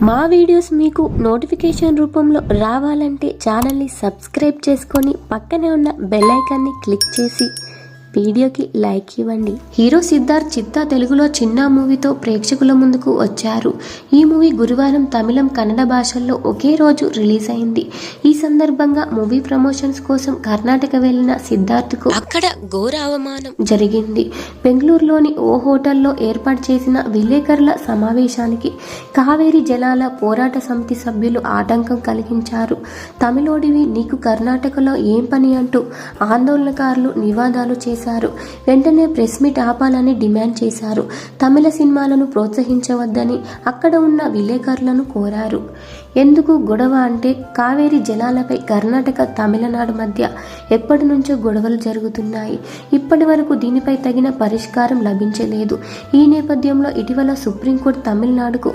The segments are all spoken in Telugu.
మా వీడియోస్ మీకు నోటిఫికేషన్ రూపంలో రావాలంటే ఛానల్ని సబ్స్క్రైబ్ చేసుకొని పక్కనే ఉన్న బెల్ ఐకాన్ని క్లిక్ చేసి వీడియోకి లైక్ ఇవ్వండి. హీరో సిద్ధార్థ్ చిత్తా తెలుగులో చిన్న మూవీతో ప్రేక్షకుల ముందుకు వచ్చారు. ఈ మూవీ గురువారం తమిళం, కన్నడ భాషల్లో ఒకే రోజు రిలీజ్ అయింది. ఈ సందర్భంగా మూవీ ప్రమోషన్స్ కోసం కర్ణాటక వెళ్లిన సిద్ధార్థ్కు అక్కడ ఘోర అవమానం జరిగింది. బెంగళూరులోని ఓ హోటల్లో ఏర్పాటు చేసిన విలేకరుల సమావేశానికి కావేరీ జలాల పోరాట సమితి సభ్యులు ఆటంకం కలిగించారు. తమిళోడివి, నీకు కర్ణాటకలో ఏం పని అంటూ ఆందోళనకారులు నినాదాలు చేశారు. వెంటనే ప్రెస్ మీట్ ఆపాలని డిమాండ్ చేశారు. తమిళ సినిమాలను ప్రోత్సహించవద్దని అక్కడ ఉన్న విలేకరులను కోరారు. ఎందుకు గొడవ అంటే కావేరీ జలాలపై కర్ణాటక, తమిళనాడు మధ్య ఎప్పటి నుంచో గొడవలు జరుగుతున్నాయి. ఇప్పటి వరకు దీనిపై తగిన పరిష్కారం లభించలేదు. ఈ నేపథ్యంలో ఇటీవల సుప్రీంకోర్టు తమిళనాడుకు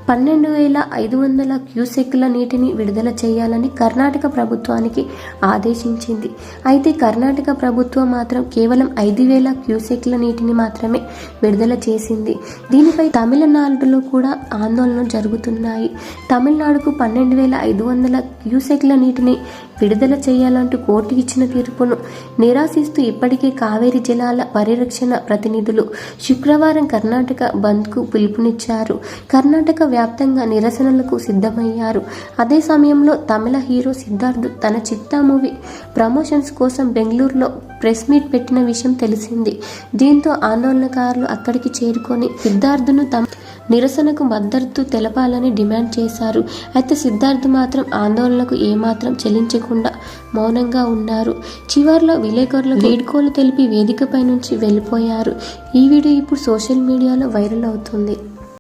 12,500 క్యూసెక్ల నీటిని విడుదల చేయాలని కర్ణాటక ప్రభుత్వానికి ఆదేశించింది. అయితే కర్ణాటక ప్రభుత్వం మాత్రం కేవలం 5,000 క్యూసెక్ల నీటిని మాత్రమే విడుదల చేసింది. దీనిపై తమిళనాడులో కూడా ఆందోళనలు జరుగుతున్నాయి. తమిళనాడుకు 12,500 క్యూసెక్ల నీటిని విడుదల చేయాలంటూ కోర్టు ఇచ్చిన తీర్పును నిరాశిస్తూ ఇప్పటికే కావేరీ జలాల పరిరక్షణ ప్రతినిధులు శుక్రవారం కర్ణాటక బంద్కు పిలుపునిచ్చారు. కర్ణాటక వ్యాప్తంగా నిరసనలకు సిద్ధమయ్యారు. అదే సమయంలో తమిళ హీరో సిద్ధార్థ్ తన చిత్తా మూవీ ప్రమోషన్స్ కోసం బెంగళూరులో ప్రెస్ మీట్ పెట్టిన విషయం తెలిసింది. దీంతో ఆందోళనకారులు అక్కడికి చేరుకొని సిద్ధార్థ్ను తమ నిరసనకు మద్దతు తెలపాలని డిమాండ్ చేశారు. అయితే సిద్ధార్థ్ మాత్రం ఆందోళనకు ఏమాత్రం చెల్లించకుండా మౌనంగా ఉన్నారు. చివర్లో విలేకరులు వీడ్కోలు తెలిపి వేదికపై నుంచి వెళ్ళిపోయారు. ఈ వీడియో ఇప్పుడు సోషల్ మీడియాలో వైరల్ అవుతుంది.